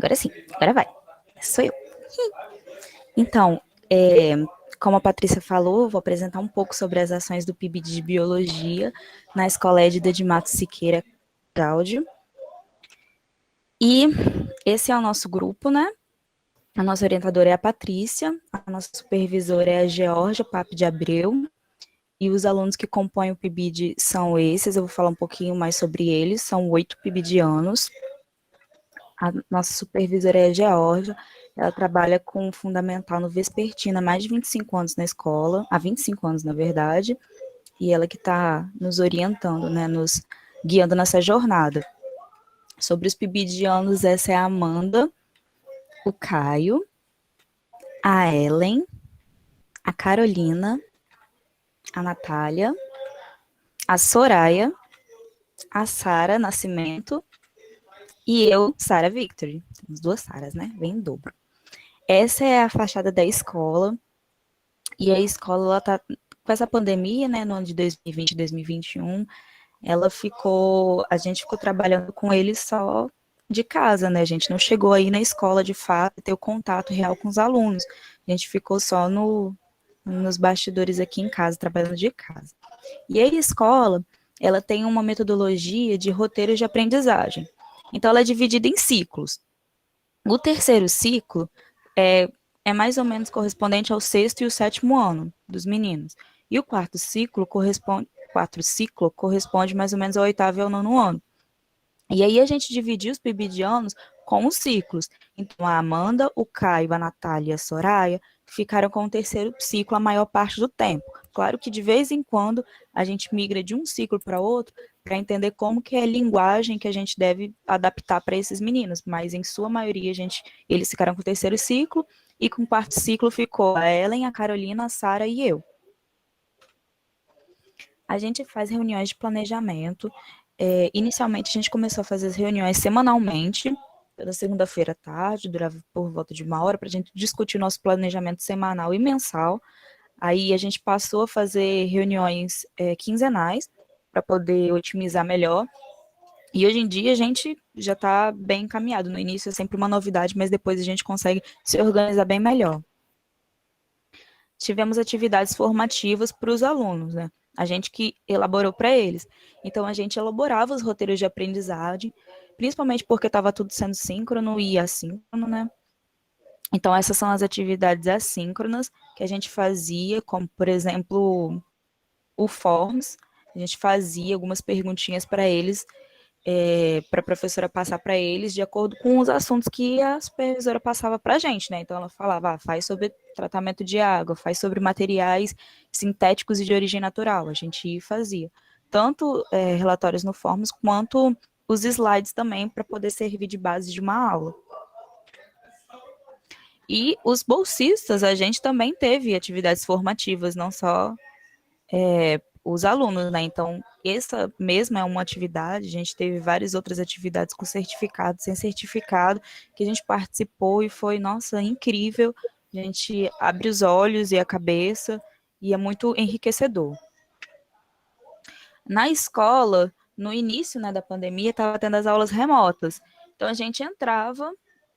Agora sim, agora vai. Sou eu. Então, é, como a Patrícia falou, vou apresentar um pouco sobre as ações do PIB de Biologia na Escola Edida de Matos Siqueira Gáudio. E esse é o nosso grupo, né? A nossa orientadora é a Patrícia, a nossa supervisora é a Georgia Pape de Abreu, e os alunos que compõem o PIBID são esses, eu vou falar um pouquinho mais sobre eles, são 8 PIBIdianos. A nossa supervisora é a Georgia, ela trabalha com o fundamental no Vespertino há mais de 25 anos na escola, há 25 anos, na verdade, e ela que está nos orientando, né, nos guiando nessa jornada. Sobre os PIBIdianos, essa é a Amanda, o Caio, a Ellen, a Carolina, a Natália, a Soraya, a Sara Nascimento e eu, Sara Victory. Temos duas Saras, né? Vem em dobro. Essa é a fachada da escola. E a escola, ela tá com essa pandemia, né, no ano de 2020 e 2021, a gente ficou trabalhando com eles só de casa, né? A gente não chegou aí na escola de fato, ter o contato real com os alunos. A gente ficou só nos bastidores aqui em casa, trabalhando de casa. E a escola, ela tem uma metodologia de roteiros de aprendizagem. Então, ela é dividida em ciclos. O terceiro ciclo é mais ou menos correspondente ao sexto e o sétimo ano dos meninos. E o quarto ciclo corresponde mais ou menos ao oitavo e ao nono ano. E aí a gente dividiu os pibidianos com os ciclos. Então, a Amanda, o Caio, a Natália e a Soraya ficaram com o terceiro ciclo a maior parte do tempo. Claro que de vez em quando a gente migra de um ciclo para outro para entender como que é a linguagem que a gente deve adaptar para esses meninos, mas em sua maioria eles ficaram com o terceiro ciclo e com o quarto ciclo ficou a Ellen, a Carolina, a Sara e eu. A gente faz reuniões de planejamento. Inicialmente, a gente começou a fazer as reuniões semanalmente, toda segunda-feira à tarde, durava por volta de uma hora, para a gente discutir o nosso planejamento semanal e mensal. Aí a gente passou a fazer reuniões quinzenais, para poder otimizar melhor. E hoje em dia a gente já está bem encaminhado. No início é sempre uma novidade, mas depois a gente consegue se organizar bem melhor. Tivemos atividades formativas para os alunos, né? A gente que elaborou para eles. Então, a gente elaborava os roteiros de aprendizagem, principalmente porque estava tudo sendo síncrono e assíncrono, né? Então, essas são as atividades assíncronas que a gente fazia, como, por exemplo, o Forms. A gente fazia algumas perguntinhas para eles para a professora passar para eles de acordo com os assuntos que a supervisora passava para a gente, né? Então ela falava, faz sobre tratamento de água, faz sobre materiais sintéticos e de origem natural. A gente fazia tanto relatórios no Forms quanto os slides também para poder servir de base de uma aula. E os bolsistas, a gente também teve atividades formativas, não só os alunos, né? Então, essa mesma é uma atividade, a gente teve várias outras atividades com certificado, sem certificado, que a gente participou e foi, nossa, incrível. A gente abre os olhos e a cabeça e é muito enriquecedor. Na escola, no início, né, da pandemia, estava tendo as aulas remotas. Então a gente entrava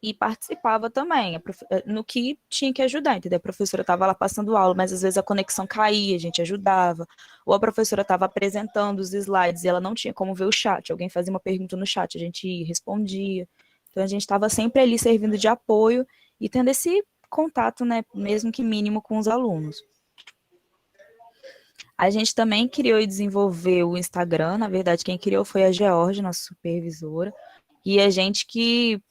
e participava também, no que tinha que ajudar, entendeu? A professora estava lá passando aula, mas às vezes a conexão caía, a gente ajudava. Ou a professora estava apresentando os slides e ela não tinha como ver o chat. Alguém fazia uma pergunta no chat, a gente respondia. Então a gente estava sempre ali servindo de apoio e tendo esse contato, né, mesmo que mínimo, com os alunos. A gente também criou e desenvolveu o Instagram, na verdade quem criou foi a Georgia, nossa supervisora, e a gente que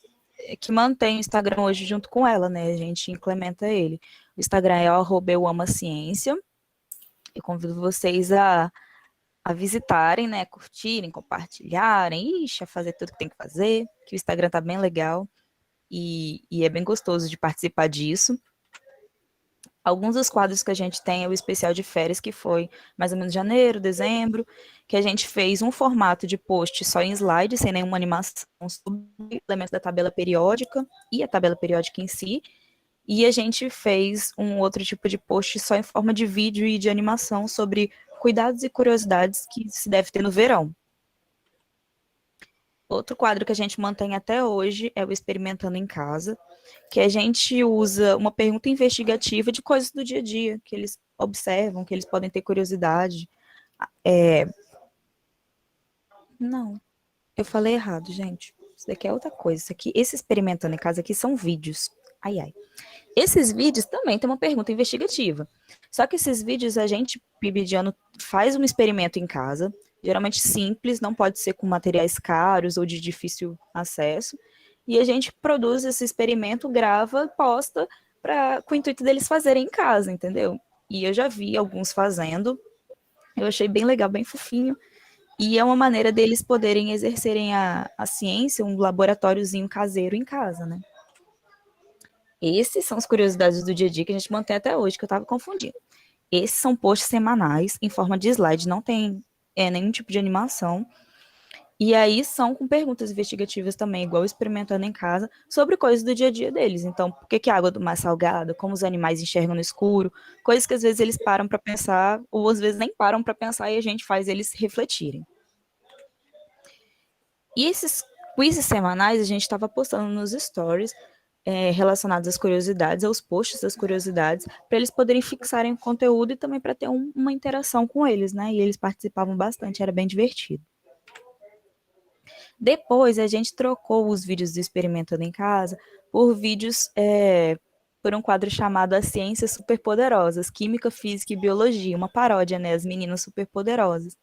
mantém o Instagram hoje junto com ela, né? A gente implementa ele. O Instagram é @euamaciência. Eu convido vocês a visitarem, né? Curtirem, compartilharem, a fazer tudo que tem que fazer, que o Instagram tá bem legal e é bem gostoso de participar disso. Alguns dos quadros que a gente tem é o especial de férias, que foi mais ou menos janeiro, dezembro, que a gente fez um formato de post só em slide, sem nenhuma animação, sobre elementos da tabela periódica e a tabela periódica em si. E a gente fez um outro tipo de post só em forma de vídeo e de animação sobre cuidados e curiosidades que se deve ter no verão. Outro quadro que a gente mantém até hoje é o Experimentando em Casa, que a gente usa uma pergunta investigativa de coisas do dia a dia, que eles observam, que eles podem ter curiosidade. Não, eu falei errado, gente. Isso daqui é outra coisa. Isso aqui, esse Experimentando em Casa aqui são vídeos. Ai, ai. Esses vídeos também tem uma pergunta investigativa. Só que esses vídeos a gente, PIBidiano, faz um experimento em casa, geralmente simples, não pode ser com materiais caros ou de difícil acesso. E a gente produz esse experimento, grava, posta, com o intuito deles fazerem em casa, entendeu? E eu já vi alguns fazendo, eu achei bem legal, bem fofinho. E é uma maneira deles poderem exercerem a ciência, um laboratóriozinho caseiro em casa, né? Esses são as curiosidades do dia a dia que a gente mantém até hoje, que eu estava confundindo. Esses são posts semanais, em forma de slide, não tem nenhum tipo de animação. E aí são com perguntas investigativas também, igual experimentando em casa, sobre coisas do dia a dia deles. Então, por que a água do mar é salgada? Como os animais enxergam no escuro? Coisas que às vezes eles param para pensar, ou às vezes nem param para pensar e a gente faz eles refletirem. E esses quizzes semanais a gente estava postando nos stories relacionados às curiosidades, aos posts das curiosidades, para eles poderem fixarem o conteúdo e também para ter uma interação com eles, né? E eles participavam bastante, era bem divertido. Depois a gente trocou os vídeos do Experimentando em Casa por vídeos por um quadro chamado As Ciências Superpoderosas, Química, Física e Biologia, uma paródia, né? As Meninas Superpoderosas,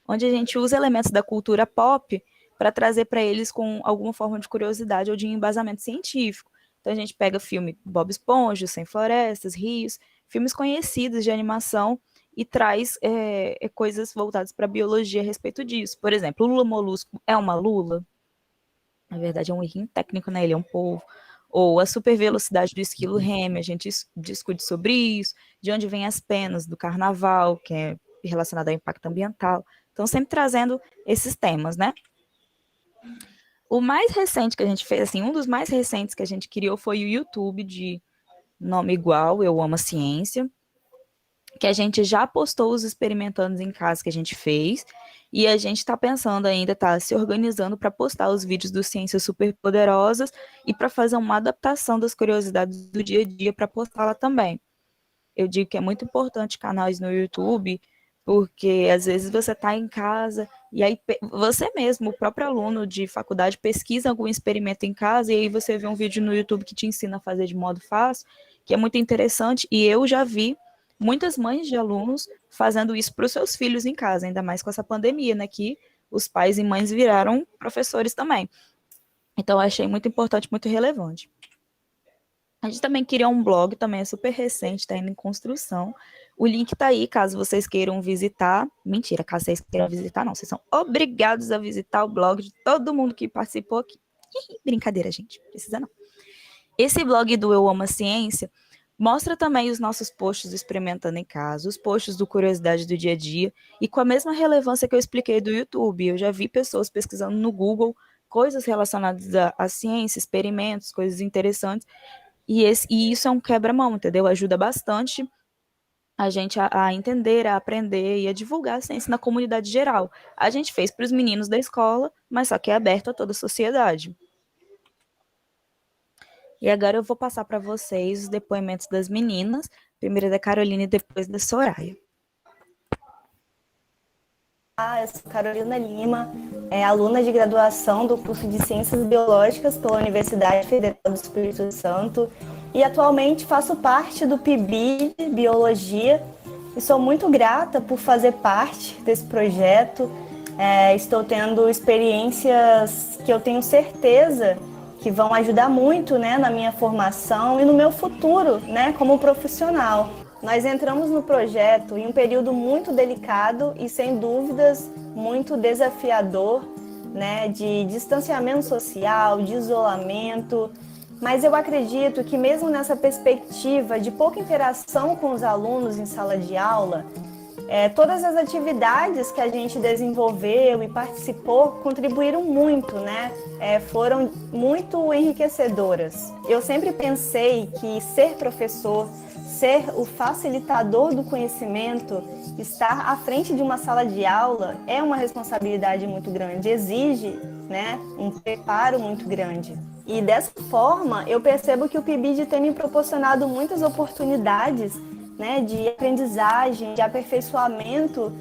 onde a gente usa elementos da cultura pop para trazer para eles com alguma forma de curiosidade ou de embasamento científico. Então a gente pega filme Bob Esponja, Sem Florestas, Rios, filmes conhecidos de animação e traz coisas voltadas para a biologia a respeito disso. Por exemplo, o Lula Molusco é uma lula? Na verdade é um errinho técnico, né? Ele é um polvo. Ou a super velocidade do esquilo Remy, a gente discute sobre isso, de onde vêm as penas do carnaval, que é relacionado ao impacto ambiental. Então, sempre trazendo esses temas, né? O mais recente que a gente fez, assim, um dos mais recentes que a gente criou foi o YouTube, de nome igual, Eu Amo a Ciência, que a gente já postou os experimentandos em casa que a gente fez, e a gente está pensando ainda, está se organizando para postar os vídeos do Ciências Superpoderosas e para fazer uma adaptação das curiosidades do dia a dia para postar lá também. Eu digo que é muito importante canais no YouTube, porque às vezes você está em casa e aí você mesmo, o próprio aluno de faculdade, pesquisa algum experimento em casa e aí você vê um vídeo no YouTube que te ensina a fazer de modo fácil, que é muito interessante, e eu já vi muitas mães de alunos fazendo isso para os seus filhos em casa, ainda mais com essa pandemia, né, que os pais e mães viraram professores também. Então, eu achei muito importante, muito relevante. A gente também criou um blog, também é super recente, está indo em construção. O link está aí, caso vocês queiram visitar. Mentira, caso vocês queiram visitar, não. Vocês são obrigados a visitar o blog de todo mundo que participou aqui. Brincadeira, gente. Precisa não. Esse blog do Eu Amo a Ciência mostra também os nossos posts do Experimentando em Casa, os posts do Curiosidade do Dia a Dia, e com a mesma relevância que eu expliquei do YouTube. Eu já vi pessoas pesquisando no Google coisas relacionadas à ciência, experimentos, coisas interessantes, e isso é um quebra-mão, entendeu? Ajuda bastante a gente a entender, a aprender e a divulgar a ciência na comunidade geral. A gente fez para os meninos da escola, mas só que é aberto a toda a sociedade. E agora eu vou passar para vocês os depoimentos das meninas, primeiro da Carolina e depois da Soraya. Eu sou Carolina Lima, aluna de graduação do curso de Ciências Biológicas pela Universidade Federal do Espírito Santo e atualmente faço parte do PIB Biologia e sou muito grata por fazer parte desse projeto. Estou tendo experiências que eu tenho certeza que vão ajudar muito, né, na minha formação e no meu futuro, né, como profissional. Nós entramos no projeto em um período muito delicado e, sem dúvidas, muito desafiador, né, de distanciamento social, de isolamento. Mas eu acredito que mesmo nessa perspectiva de pouca interação com os alunos em sala de aula, todas as atividades que a gente desenvolveu e participou contribuíram muito, né? Foram muito enriquecedoras. Eu sempre pensei que ser professor ser o facilitador do conhecimento, estar à frente de uma sala de aula é uma responsabilidade muito grande, exige, né, um preparo muito grande. E dessa forma, eu percebo que o PIBID tem me proporcionado muitas oportunidades, né, de aprendizagem, de aperfeiçoamento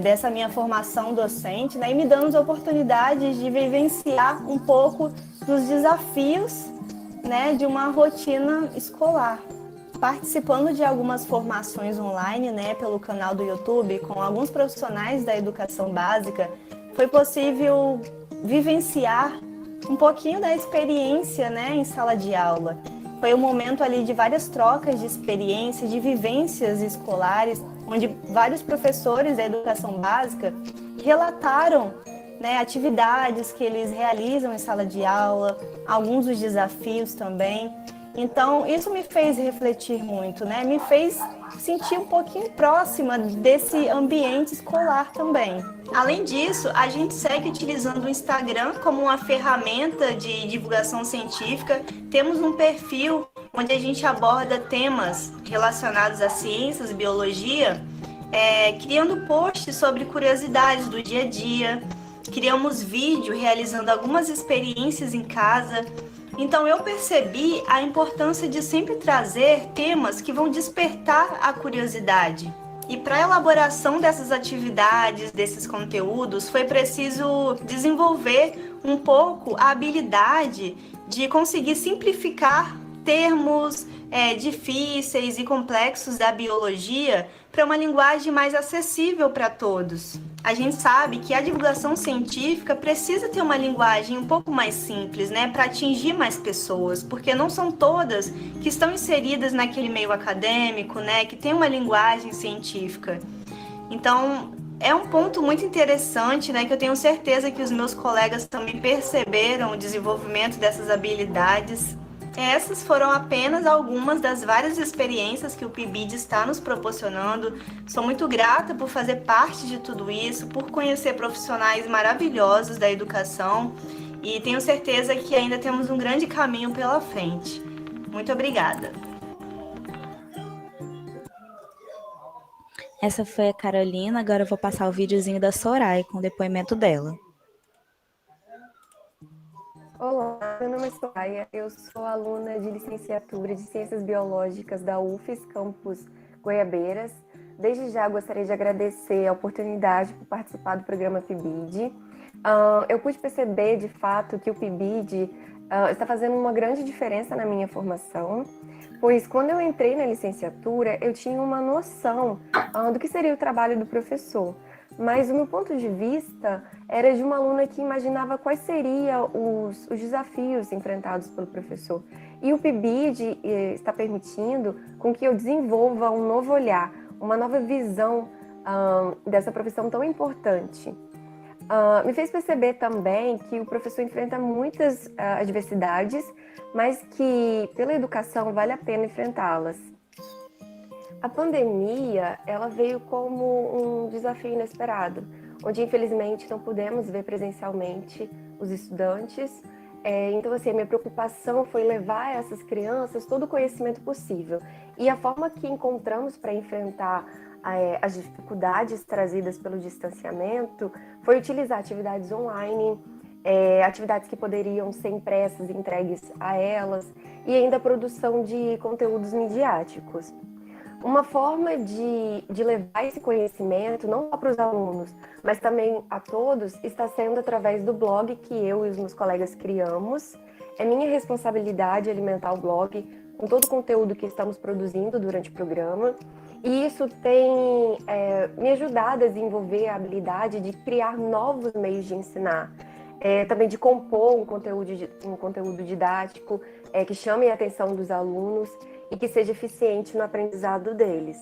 dessa minha formação docente, né, e me dando as oportunidades de vivenciar um pouco dos desafios, né, de uma rotina escolar. Participando de algumas formações online, né, pelo canal do YouTube, com alguns profissionais da educação básica, foi possível vivenciar um pouquinho da experiência, né, em sala de aula. Foi um momento ali de várias trocas de experiência, de vivências escolares, onde vários professores da educação básica relataram, né, atividades que eles realizam em sala de aula, alguns dos desafios também. Então, isso me fez refletir muito, né? Me fez sentir um pouquinho próxima desse ambiente escolar também. Além disso, a gente segue utilizando o Instagram como uma ferramenta de divulgação científica. Temos um perfil onde a gente aborda temas relacionados a ciências, biologia, criando posts sobre curiosidades do dia a dia. Criamos vídeo realizando algumas experiências em casa. Então eu percebi a importância de sempre trazer temas que vão despertar a curiosidade. E para a elaboração dessas atividades, desses conteúdos, foi preciso desenvolver um pouco a habilidade de conseguir simplificar termos difíceis e complexos da biologia para uma linguagem mais acessível para todos. A gente sabe que a divulgação científica precisa ter uma linguagem um pouco mais simples, né, para atingir mais pessoas, porque não são todas que estão inseridas naquele meio acadêmico, né, que tem uma linguagem científica. Então, é um ponto muito interessante, né, que eu tenho certeza que os meus colegas também perceberam o desenvolvimento dessas habilidades. Essas foram apenas algumas das várias experiências que o PIBID está nos proporcionando. Sou muito grata por fazer parte de tudo isso, por conhecer profissionais maravilhosos da educação e tenho certeza que ainda temos um grande caminho pela frente. Muito obrigada. Essa foi a Carolina, agora eu vou passar o videozinho da Soraya com o depoimento dela. Olá, meu nome é Soraya, eu sou aluna de licenciatura de Ciências Biológicas da UFES, campus Goiabeiras. Desde já gostaria de agradecer a oportunidade por participar do programa PIBID. Eu pude perceber, de fato, que o PIBID está fazendo uma grande diferença na minha formação, pois quando eu entrei na licenciatura, eu tinha uma noção do que seria o trabalho do professor. Mas o meu ponto de vista era de uma aluna que imaginava quais seriam os desafios enfrentados pelo professor. E o PIBID está permitindo com que eu desenvolva um novo olhar, uma nova visão dessa profissão tão importante. Me fez perceber também que o professor enfrenta muitas adversidades, mas que pela educação vale a pena enfrentá-las. A pandemia, ela veio como um desafio inesperado, onde infelizmente não pudemos ver presencialmente os estudantes. Então, assim, a minha preocupação foi levar a essas crianças todo o conhecimento possível. E a forma que encontramos para enfrentar as dificuldades trazidas pelo distanciamento foi utilizar atividades online, atividades que poderiam ser impressas e entregues a elas, e ainda a produção de conteúdos midiáticos. Uma forma de levar esse conhecimento, não só para os alunos, mas também a todos, está sendo através do blog que eu e os meus colegas criamos. É minha responsabilidade alimentar o blog com todo o conteúdo que estamos produzindo durante o programa. E isso tem me ajudado a desenvolver a habilidade de criar novos meios de ensinar. Também de compor um conteúdo didático que chame a atenção dos alunos e que seja eficiente no aprendizado deles.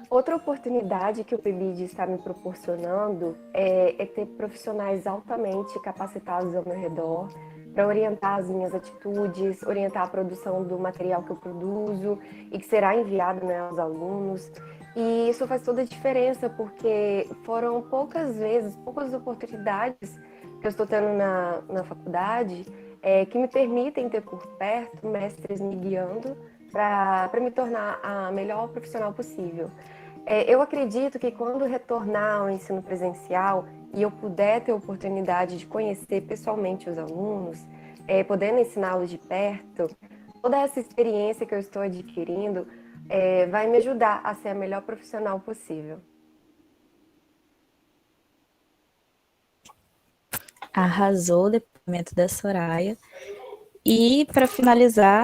Outra oportunidade que o PIBID está me proporcionando é ter profissionais altamente capacitados ao meu redor para orientar as minhas atitudes, orientar a produção do material que eu produzo e que será enviado, né, aos alunos. E isso faz toda a diferença, porque foram poucas oportunidades que eu estou tendo na faculdade que me permitem ter por perto mestres me guiando para me tornar a melhor profissional possível. Eu acredito que quando retornar ao ensino presencial e eu puder ter a oportunidade de conhecer pessoalmente os alunos, podendo ensiná-los de perto, toda essa experiência que eu estou adquirindo vai me ajudar a ser a melhor profissional possível. Arrasou o depoimento da Soraya. E, para finalizar,